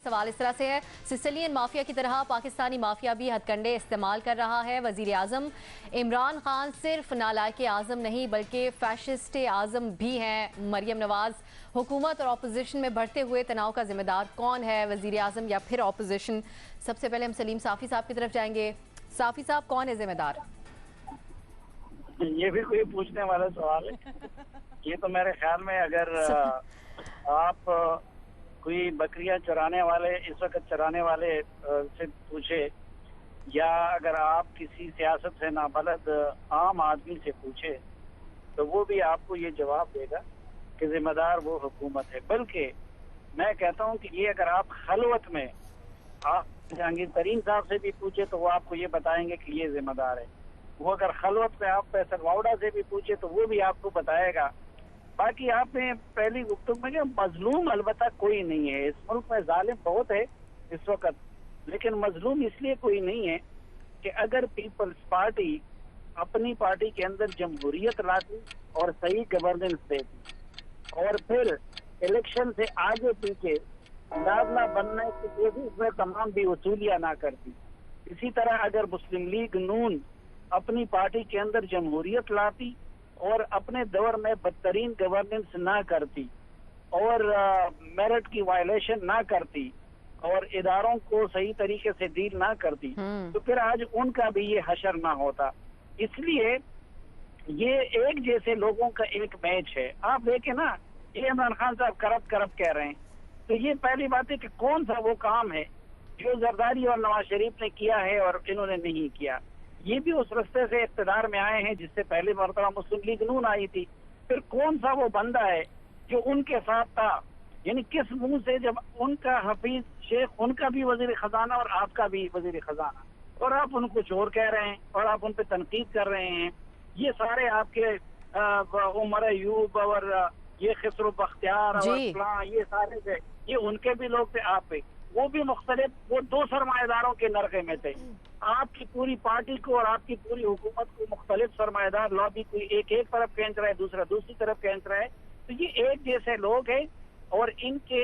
سوال اس طرح سے ہے، سسلین مافیا کی طرح پاکستانی مافیا بھی ہتھ کنڈے استعمال کر رہا ہے۔ وزیر اعظم عمران خان صرف نالائق اعظم نہیں بلکہ فیشسٹ اعظم بھی ہیں۔ مریم نواز، حکومت اور اپوزیشن میں بڑھتے ہوئے تناؤ کا ذمہ دار کون ہے، وزیر اعظم یا پھر اپوزیشن؟ سب سے پہلے ہم سلیم صافی صاحب کی طرف جائیں گے۔ صافی صاحب، کون ہے ذمہ دار؟ یہ بھی کوئی پوچھنے والا سوال ہے؟ یہ تو میرے خیال میں اگر آپ کوئی بکریاں چرانے والے اس وقت چرانے والے سے پوچھے، یا اگر آپ کسی سیاست سے نابلد عام آدمی سے پوچھے، تو وہ بھی آپ کو یہ جواب دے گا کہ ذمہ دار وہ حکومت ہے۔ بلکہ میں کہتا ہوں کہ یہ اگر آپ خلوت میں آپ جہانگیر ترین صاحب سے بھی پوچھے تو وہ آپ کو یہ بتائیں گے کہ یہ ذمہ دار ہے۔ وہ اگر خلوت میں آپ فیصل واؤڈا سے بھی پوچھے تو وہ بھی آپ کو بتائے گا۔ باقی آپ نے پہلی گفتگو میں کہ مظلوم البتہ کوئی نہیں ہے، اس ملک میں ظالم بہت ہے اس وقت، لیکن مظلوم اس لیے کوئی نہیں ہے کہ اگر پیپلز پارٹی اپنی پارٹی کے اندر جمہوریت لاتی اور صحیح گورننس دیتی اور پھر الیکشن سے آگے پیچھے داخلہ بننے کی کوشش میں تمام بھی وصولیاں نہ کرتی۔ اسی طرح اگر مسلم لیگ نون اپنی پارٹی کے اندر جمہوریت لاتی اور اپنے دور میں بدترین گورننس نہ کرتی اور میرٹ کی وائلیشن نہ کرتی اور اداروں کو صحیح طریقے سے ڈیل نہ کرتی تو پھر آج ان کا بھی یہ حشر نہ ہوتا۔ اس لیے یہ ایک جیسے لوگوں کا ایک میچ ہے۔ آپ دیکھیں نا، یہ عمران خان صاحب کرپٹ کہہ رہے ہیں، تو یہ پہلی بات ہے کہ کون سا وہ کام ہے جو زرداری اور نواز شریف نے کیا ہے اور انہوں نے نہیں کیا۔ یہ بھی اس رستے سے اقتدار میں آئے ہیں جس سے پہلی مرتبہ مسلم لیگ نون آئی تھی۔ پھر کون سا وہ بندہ ہے جو ان کے ساتھ تھا، یعنی کس منہ سے جب ان کا حفیظ شیخ ان کا بھی وزیر خزانہ اور آپ کا بھی وزیر خزانہ، اور آپ ان کو چور کہہ رہے ہیں اور آپ ان پہ تنقید کر رہے ہیں۔ یہ سارے آپ کے عمر ایوب اور یہ خسرو بختیار اور فلاں، یہ سارے تھے، یہ ان کے بھی لوگ تھے آپ پہ، وہ بھی مختلف، وہ دو سرمایہ داروں کے نرغے میں تھے۔ آپ کی پوری پارٹی کو اور آپ کی پوری حکومت کو مختلف سرمایہ دار لابی کوئی ایک طرف کھینچ رہا ہے، دوسرا دوسری طرف کھینچ رہا ہے۔ تو یہ ایک جیسے لوگ ہیں اور ان کے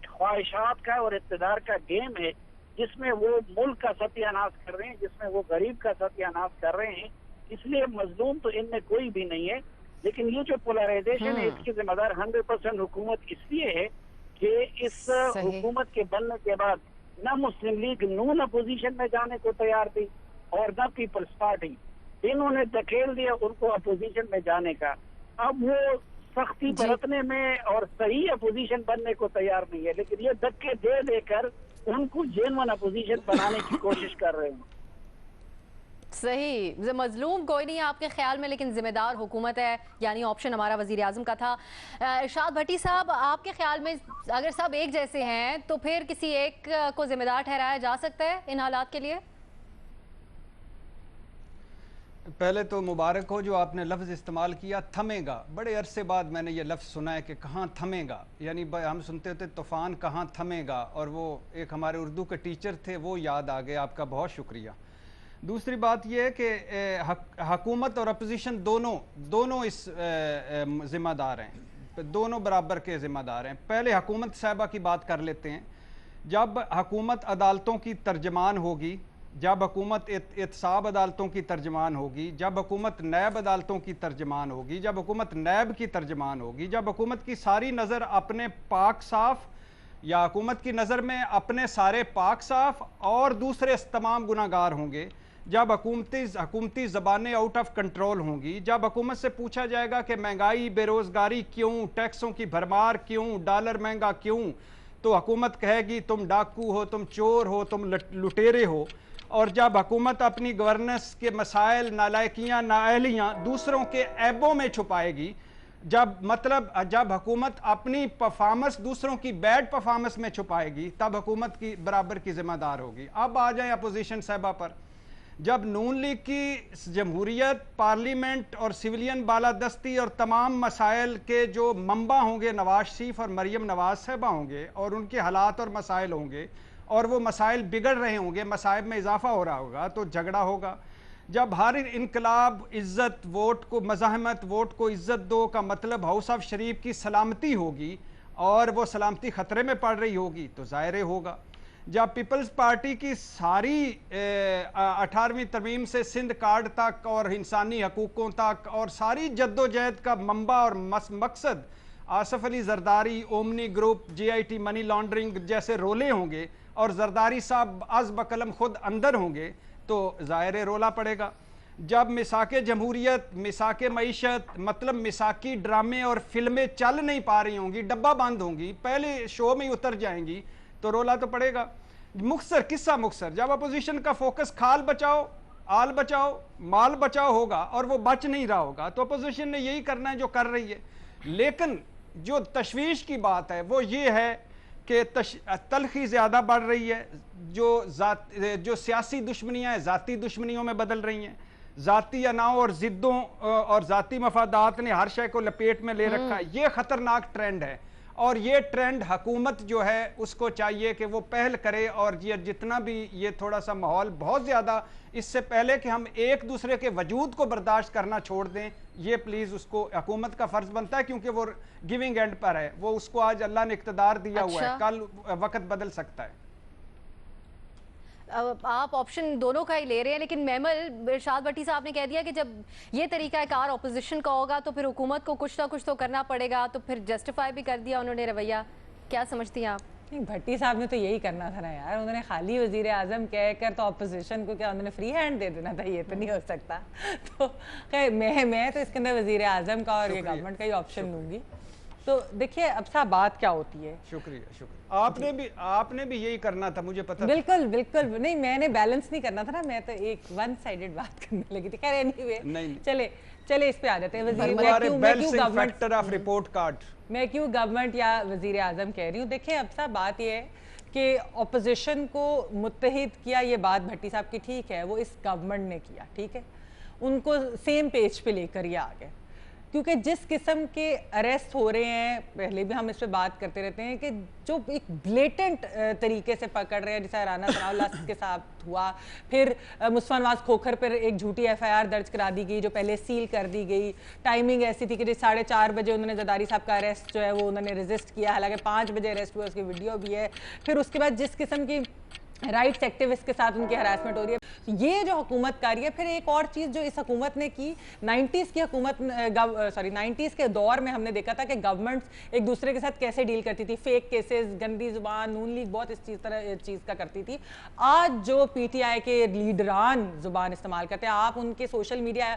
خواہشات کا اور اقتدار کا گیم ہے جس میں وہ ملک کا ستیہ ناش کر رہے ہیں، جس میں وہ غریب کا ستیہ ناش کر رہے ہیں۔ اس لیے مظلوم تو ان میں کوئی بھی نہیں ہے، لیکن یہ جو پولرائزیشن ہے اس کی ذمہ دار 100% حکومت اس لیے ہے کہ اس حکومت کے بننے کے بعد نہ مسلم لیگ نون اپوزیشن میں جانے کو تیار تھی اور نہ پیپلز پارٹی، انہوں نے دھکیل دیا ان کو اپوزیشن میں جانے کا۔ اب وہ سختی برتنے میں اور صحیح اپوزیشن بننے کو تیار نہیں ہے، لیکن یہ دھکے دے دے کر ان کو جینون اپوزیشن بنانے کی کوشش کر رہے ہیں۔ صحیح، مظلوم کوئی نہیں ہے آپ کے خیال میں، لیکن ذمہ دار حکومت ہے، یعنی آپشن ہمارا وزیر اعظم کا تھا۔ ارشاد بھٹی صاحب، آپ کے خیال میں اگر سب ایک جیسے ہیں تو پھر کسی ایک کو ذمہ دار ٹھہرایا جا سکتا ہے ان حالات کے لیے؟ پہلے تو مبارک ہو جو آپ نے لفظ استعمال کیا تھمے گا۔ بڑے عرصے بعد میں نے یہ لفظ سنا ہے کہ کہاں تھمے گا، یعنی ہم سنتے تھے طوفان کہاں تھمے گا، اور وہ ایک ہمارے اردو کے ٹیچر تھے، وہ یاد آ گئے، آپ کا بہت شکریہ۔ دوسری بات یہ ہے کہ حکومت اور اپوزیشن دونوں اس ذمہ دار ہیں، دونوں برابر کے ذمہ دار ہیں۔ پہلے حکومت صاحبہ کی بات کر لیتے ہیں۔ جب حکومت عدالتوں کی ترجمان ہوگی، جب حکومت احتساب عدالتوں کی ترجمان ہوگی، جب حکومت نیب عدالتوں کی ترجمان ہوگی، جب حکومت نیب کی ترجمان ہوگی، جب حکومت کی ساری نظر اپنے پاک صاف یا حکومت کی نظر میں اپنے سارے پاک صاف اور دوسرے تمام گناہگار ہوں گے، جب حکومتی زبانیں آؤٹ آف کنٹرول ہوں گی، جب حکومت سے پوچھا جائے گا کہ مہنگائی، بے روزگاری کیوں، ٹیکسوں کی بھرمار کیوں، ڈالر مہنگا کیوں، تو حکومت کہے گی تم ڈاکو ہو، تم چور ہو، تم لٹیرے ہو۔ اور جب حکومت اپنی گورننس کے مسائل، نالائکیاں، نااہلیاں دوسروں کے عیبوں میں چھپائے گی، جب حکومت اپنی پرفارمنس دوسروں کی بیڈ پرفارمنس میں چھپائے گی، تب حکومت کی برابر کی ذمہ دار ہوگی۔ اب آ جائیں اپوزیشن صاحبہ پر۔ جب نون لیگ کی جمہوریت، پارلیمنٹ اور سویلین بالادستی اور تمام مسائل کے جو منبع ہوں گے نواز شریف اور مریم نواز صاحبہ ہوں گے، اور ان کے حالات اور مسائل ہوں گے، اور وہ مسائل بگڑ رہے ہوں گے، مسائب میں اضافہ ہو رہا ہوگا، تو جھگڑا ہوگا۔ جب ہر انقلاب عزت ووٹ کو، مزاحمت ووٹ کو عزت دو کا مطلب ہاؤس آف شریف کی سلامتی ہوگی، اور وہ سلامتی خطرے میں پڑ رہی ہوگی تو ظاہر ہوگا. جب پیپلز پارٹی کی ساری 18ویں ترمیم سے سندھ کارڈ تک اور انسانی حقوقوں تک اور ساری جد و جہد کا منبع اور مقصد Asif Ali Zardari, Omni group, G I T money laundering جیسے رولے ہوں گے اور زرداری صاحب از بقلم خود اندر ہوں گے تو ظاہر رولا پڑے گا. جب مساک جمہوریت، مساک معیشت، مطلب مساکی ڈرامے اور فلمیں چل نہیں پا رہی ہوں گی، ڈبہ بند ہوں گی، پہلے شو میں ہی اتر جائیں گی تو رولا تو پڑے گا. مختصر قصہ مختصر، جب اپوزیشن کا فوکس کھال بچاؤ، آل بچاؤ، مال بچاؤ ہوگا اور وہ بچ نہیں رہا ہوگا تو اپوزیشن نے یہی کرنا ہے جو کر رہی ہے. لیکن جو تشویش کی بات ہے وہ یہ ہے کہ تلخی زیادہ بڑھ رہی ہے. جو سیاسی دشمنیاں ہیں ذاتی دشمنیوں میں بدل رہی ہیں. ذاتی اناؤ اور ضدوں اور ذاتی مفادات نے ہر شے کو لپیٹ میں لے رکھا ہے. یہ خطرناک ٹرینڈ ہے اور یہ ٹرینڈ حکومت جو ہے اس کو چاہیے کہ وہ پہل کرے اور یہ جتنا بھی یہ تھوڑا سا ماحول بہت زیادہ اس سے پہلے کہ ہم ایک دوسرے کے وجود کو برداشت کرنا چھوڑ دیں، یہ پلیز اس کو حکومت کا فرض بنتا ہے کیونکہ وہ گیونگ اینڈ پر ہے. وہ اس کو آج اللہ نے اقتدار دیا ہوا ہے، کل وقت بدل سکتا ہے. آپ آپشن دونوں کا ہی لے رہے ہیں لیکن میمل ارشاد بھٹی صاحب نے کہہ دیا کہ جب یہ طریقہ کار اپوزیشن کا ہوگا تو پھر حکومت کو کچھ نہ کچھ تو کرنا پڑے گا، تو پھر جسٹیفائی بھی کر دیا انہوں نے رویہ. کیا سمجھتی ہیں آپ؟ نہیں، بھٹی صاحب نے تو یہی کرنا تھا نا یار. انہوں نے خالی وزیر اعظم کہہ کر تو اپوزیشن کو کیا انہوں نے فری ہینڈ دے دینا تھا؟ یہ تو نہیں ہو سکتا. تو خیر میں تو اس کے اندر وزیر اعظم کا اور یہ گورنمنٹ کا ہی آپشن لوں گی. تو دیکھیے اب صاحب بات کیا ہوتی ہے. شکریہ. آپ نے بھی یہی کرنا تھا، مجھے پتا. بالکل نہیں، میں نے بیلنس نہیں کرنا تھا نا، میں تو ایک ون سائیڈڈ بات کرنے لگی تھی. خیر اینی وے چلے اس پہ آ جاتے ہیں. میں کیوں گورنمنٹ یا وزیر اعظم کہہ رہی ہوں. دیکھیں اب صاحب بات یہ ہے کہ اپوزیشن کو متحد کیا، یہ بات بھٹی صاحب کی ٹھیک ہے، وہ اس گورنمنٹ نے کیا، ٹھیک ہے، ان کو سیم پیج پہ لے کر یہ آ گئے. کیونکہ جس قسم کے اریسٹ ہو رہے ہیں، پہلے بھی ہم اس پہ بات کرتے رہتے ہیں کہ جو ایک بلیٹنٹ طریقے سے پکڑ رہے ہیں، جیسے رانا ثناء اللہ کے ساتھ ہوا، پھر مصطفیٰ نواز کھوکھر پر ایک جھوٹی ایف آئی آر درج کرا دی گئی جو پہلے سیل کر دی گئی. ٹائمنگ ایسی تھی کہ 4:30 بجے انہوں نے زرداری صاحب کا اریسٹ جو ہے وہ انہوں نے ریزسٹ کیا، حالانکہ 5 بجے اریسٹ ہوا، اس کی ویڈیو بھی ہے. پھر اس کے بعد جس قسم کی رائٹس ایکٹیوسٹ کے ساتھ ان کی ہراسمنٹ ہو رہی ہے، یہ جو حکومت کاری ہے. پھر ایک اور چیز جو اس حکومت نے کی، 90s کے دور میں ہم نے دیکھا تھا کہ گورنمنٹس ایک دوسرے کے ساتھ کیسے ڈیل کرتی تھی، فیک کیسز، گندی زبان. نون لیگ بہت اس چیز کا کرتی تھی. آج جو پی ٹی آئی کے لیڈران زبان استعمال کرتے ہیں، آپ ان کے سوشل میڈیا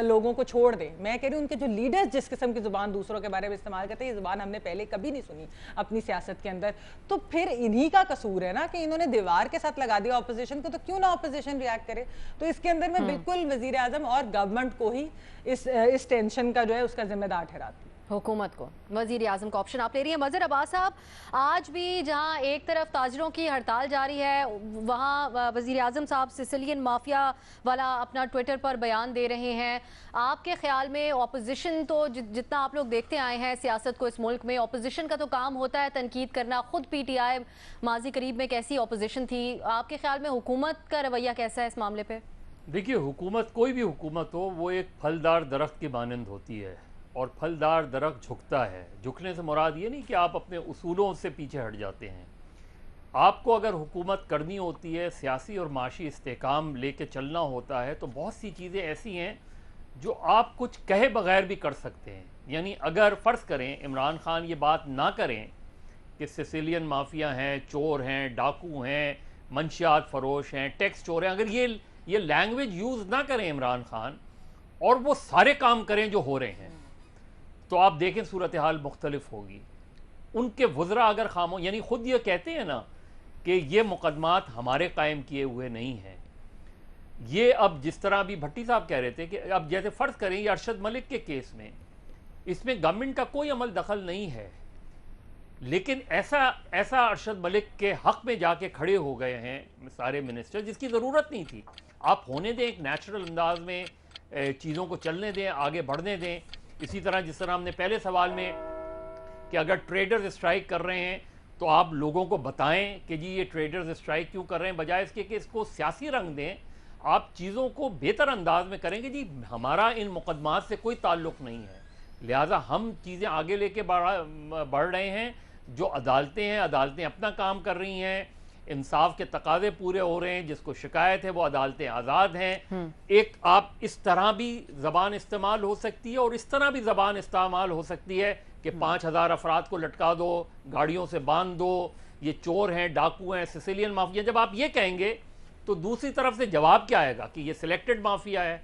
لوگوں کو چھوڑ دیں، میں کہہ رہی ہوں ان کے جو لیڈرز جس قسم کی زبان دوسروں کے بارے میں استعمال کرتے ہیں، یہ زبان ہم نے پہلے کبھی نہیں سنی اپنی سیاست کے اندر. تو پھر انہی کا قصور ہے نا کہ انہوں نے دیوار کے ساتھ لگا دیا اپوزیشن کو، تو کیوں نہ اپوزیشن ریاکٹ کرے. تو اس کے اندر میں بالکل وزیر اعظم اور گورنمنٹ کو ہی اس ٹینشن کا جو ہے اس کا ذمہ دار ٹھہراتی ہے. حکومت کو، وزیر اعظم کا آپشن آپ لے رہی ہیں. مظہر عباس صاحب، آج بھی جہاں ایک طرف تاجروں کی ہڑتال جاری ہے، وہاں وزیر اعظم صاحب سسلین مافیا والا اپنا ٹویٹر پر بیان دے رہے ہیں. آپ کے خیال میں اپوزیشن تو جتنا آپ لوگ دیکھتے آئے ہیں سیاست کو اس ملک میں، اپوزیشن کا تو کام ہوتا ہے تنقید کرنا. خود پی ٹی آئی ماضی قریب میں کیسی اپوزیشن تھی، آپ کے خیال میں حکومت کا رویہ کیسا ہے اس معاملے پہ؟ دیکھیے، حکومت کوئی بھی حکومت ہو وہ ایک پھلدار درخت کی مانند ہوتی ہے، اور پھلدار درخت جھکتا ہے. جھکنے سے مراد یہ نہیں کہ آپ اپنے اصولوں سے پیچھے ہٹ جاتے ہیں. آپ کو اگر حکومت کرنی ہوتی ہے، سیاسی اور معاشی استحکام لے کے چلنا ہوتا ہے، تو بہت سی چیزیں ایسی ہیں جو آپ کچھ کہے بغیر بھی کر سکتے ہیں. یعنی اگر فرض کریں عمران خان یہ بات نہ کریں کہ سسیلین مافیا ہیں، چور ہیں، ڈاکو ہیں، منشیات فروش ہیں، ٹیکس چور ہیں، اگر یہ لینگویج یوز نہ کریں عمران خان، اور وہ سارے کام کریں جو ہو رہے ہیں، تو آپ دیکھیں صورتحال مختلف ہوگی. ان کے وزراء اگر خاموش، یعنی خود یہ کہتے ہیں نا کہ یہ مقدمات ہمارے قائم کیے ہوئے نہیں ہیں. یہ اب جس طرح بھی بھٹی صاحب کہہ رہے تھے کہ اب جیسے فرض کریں یہ ارشد ملک کے کیس میں، اس میں گورنمنٹ کا کوئی عمل دخل نہیں ہے، لیکن ایسا ارشد ملک کے حق میں جا کے کھڑے ہو گئے ہیں سارے منسٹر، جس کی ضرورت نہیں تھی. آپ ہونے دیں، ایک نیچرل انداز میں چیزوں کو چلنے دیں، آگے بڑھنے دیں. اسی طرح جس طرح ہم نے پہلے سوال میں کہ اگر ٹریڈرز اسٹرائک کر رہے ہیں تو آپ لوگوں کو بتائیں کہ جی یہ ٹریڈرز اسٹرائک کیوں کر رہے ہیں، بجائے اس کے کہ اس کو سیاسی رنگ دیں. آپ چیزوں کو بہتر انداز میں کریں گے جی ہمارا ان مقدمات سے کوئی تعلق نہیں ہے، لہٰذا ہم چیزیں آگے لے کے بڑھ رہے ہیں. جو عدالتیں اپنا کام کر رہی ہیں, انصاف کے تقاضے پورے ہو رہے ہیں, جس کو شکایت ہے وہ عدالتیں آزاد ہیں. ایک آپ اس طرح بھی زبان استعمال ہو سکتی ہے اور اس طرح بھی زبان استعمال ہو سکتی ہے کہ 5000 افراد کو لٹکا دو, گاڑیوں سے باندھ دو, یہ چور ہیں, ڈاکو ہیں, سسیلین مافیا. جب آپ یہ کہیں گے تو دوسری طرف سے جواب کیا آئے گا کہ یہ سلیکٹڈ مافیا ہے,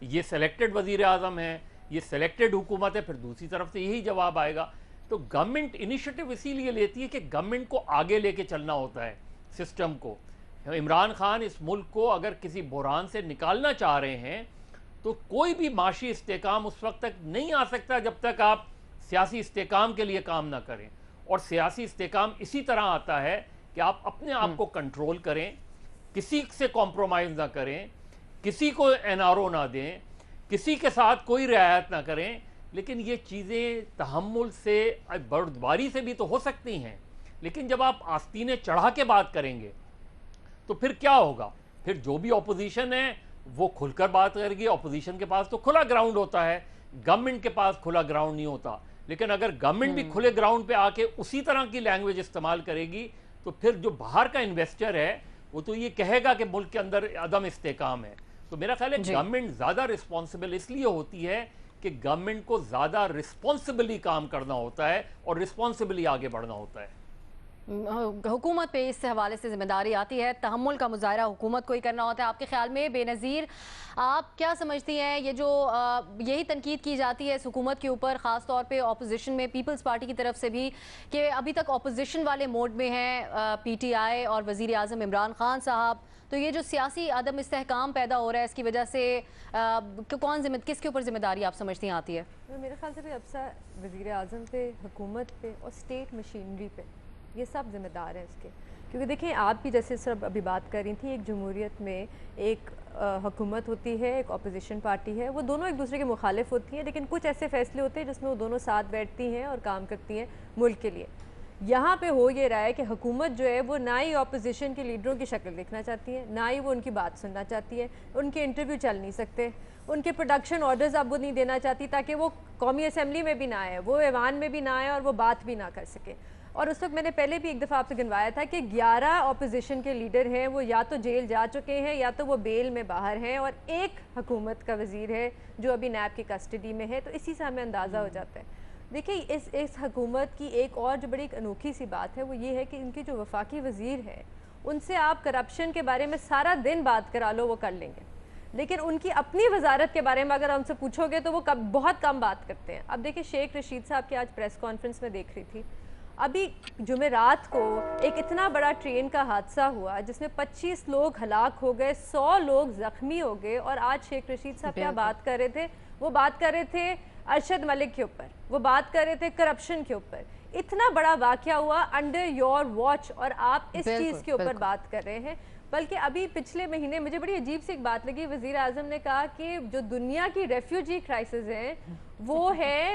یہ سلیکٹڈ وزیر اعظم ہے, یہ سلیکٹڈ حکومت ہے. پھر دوسری طرف سے یہی جواب آئے گا. تو گورنمنٹ انیشیٹو اسی لیے لیتی ہے کہ گورنمنٹ کو آگے لے کے چلنا ہوتا ہے سسٹم کو. عمران خان اس ملک کو اگر کسی بحران سے نکالنا چاہ رہے ہیں تو کوئی بھی معاشی استحکام اس وقت تک نہیں آ سکتا جب تک آپ سیاسی استحکام کے لیے کام نہ کریں. اور سیاسی استحکام اسی طرح آتا ہے کہ آپ اپنے آپ کو کنٹرول کریں, کسی سے کمپرومائز نہ کریں, کسی کو NRO نہ دیں, کسی کے ساتھ کوئی رعایت نہ کریں. لیکن یہ چیزیں تحمل سے, بردباری سے بھی تو ہو سکتی ہیں, لیکن جب آپ آستینیں چڑھا کے بات کریں گے تو پھر کیا ہوگا؟ پھر جو بھی اپوزیشن ہے وہ کھل کر بات کرے گی. اپوزیشن کے پاس تو کھلا گراؤنڈ ہوتا ہے, گورنمنٹ کے پاس کھلا گراؤنڈ نہیں ہوتا. لیکن اگر گورنمنٹ بھی کھلے گراؤنڈ پہ آ کے اسی طرح کی لینگویج استعمال کرے گی تو پھر جو باہر کا انویسٹر ہے وہ تو یہ کہے گا کہ ملک کے اندر عدم استحکام ہے. تو میرا خیال ہے گورنمنٹ زیادہ رسپانسبل اس لیے ہوتی ہے کہ گورنمنٹ کو زیادہ رسپانسبلی کام کرنا ہوتا ہے اور رسپانسبلی آگے بڑھنا ہوتا ہے. حکومت پہ اس حوالے سے ذمہ داری آتی ہے, تحمل کا مظاہرہ حکومت کو ہی کرنا ہوتا ہے. آپ کے خیال میں بے نظیر آپ کیا سمجھتی ہیں, یہ جو یہی تنقید کی جاتی ہے اس حکومت کے اوپر, خاص طور پہ اپوزیشن میں, پیپلز پارٹی کی طرف سے بھی, کہ ابھی تک اپوزیشن والے موڈ میں ہیں PTI اور وزیر اعظم عمران خان صاحب, تو یہ جو سیاسی عدم استحکام پیدا ہو رہا ہے اس کی وجہ سے کس کے اوپر ذمہ داری آپ سمجھتی ہیں آتی ہے؟ میرے خیال سے ابسا وزیر اعظم پہ, حکومت پہ اور اسٹیٹ مشینری پہ, یہ سب ذمہ دار ہیں اس کے. کیونکہ دیکھیں آپ بھی جیسے سب ابھی بات کر رہی تھیں, ایک جمہوریت میں ایک حکومت ہوتی ہے, ایک اپوزیشن پارٹی ہے, وہ دونوں ایک دوسرے کے مخالف ہوتی ہیں, لیکن کچھ ایسے فیصلے ہوتے ہیں جس میں وہ دونوں ساتھ بیٹھتی ہیں اور کام کرتی ہیں ملک کے لیے. یہاں پہ ہو یہ رہا ہے کہ حکومت جو ہے وہ نہ ہی اپوزیشن کے لیڈروں کی شکل دیکھنا چاہتی ہے, نہ ہی وہ ان کی بات سننا چاہتی ہے. ان کے انٹرویو چل نہیں سکتے, ان کے پروڈکشن آرڈرز اب وہ نہیں دینا چاہتی تاکہ وہ قومی اسمبلی میں بھی نہ آئے, وہ ایوان میں بھی نہ آئے اور وہ بات بھی نہ کر سکے. اور اس وقت میں نے پہلے بھی ایک دفعہ آپ سے گنوایا تھا کہ 11 اپوزیشن کے لیڈر ہیں, وہ یا تو جیل جا چکے ہیں یا تو وہ بیل میں باہر ہیں, اور ایک حکومت کا وزیر ہے جو ابھی نیب کی کسٹڈی میں ہے. تو اسی سے ہمیں اندازہ ہو جاتا ہے. دیکھیں اس حکومت کی ایک اور جو بڑی انوکھی سی بات ہے وہ یہ ہے کہ ان کی جو وفاقی وزیر ہے ان سے آپ کرپشن کے بارے میں سارا دن بات کرا لو وہ کر لیں گے, لیکن ان کی اپنی وزارت کے بارے میں اگر ہم سے پوچھو گے تو وہ بہت کم بات کرتے ہیں. اب دیکھیں شیخ رشید صاحب کی آج پریس کانفرنس میں دیکھ رہی تھی, ابھی جمعرات کو ایک اتنا بڑا ٹرین کا حادثہ ہوا جس میں 25 لوگ ہلاک ہو گئے, 100 لوگ زخمی ہو گئے, اور آج شیخ رشید صاحب کیا بات کر رہے تھے؟ وہ بات کر رہے تھے ارشد ملک کے اوپر, وہ بات کر رہے تھے کرپشن کے اوپر. اتنا بڑا واقعہ ہوا انڈر یور واچ اور آپ اس چیز کے اوپر بات کر رہے ہیں. بلکہ ابھی پچھلے مہینے مجھے بڑی عجیب سی ایک بات لگی, وزیر اعظم نے کہا کہ جو دنیا کی ریفیوجی کرائسس ہیں وہ ہے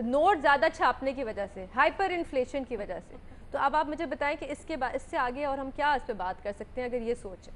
نوٹ زیادہ چھاپنے کی وجہ سے, ہائپر انفلیشن کی وجہ سے. تو اب آپ مجھے بتائیں کہ اس سے آگے اور ہم کیا اس پہ بات کر سکتے ہیں اگر یہ سوچ ہے؟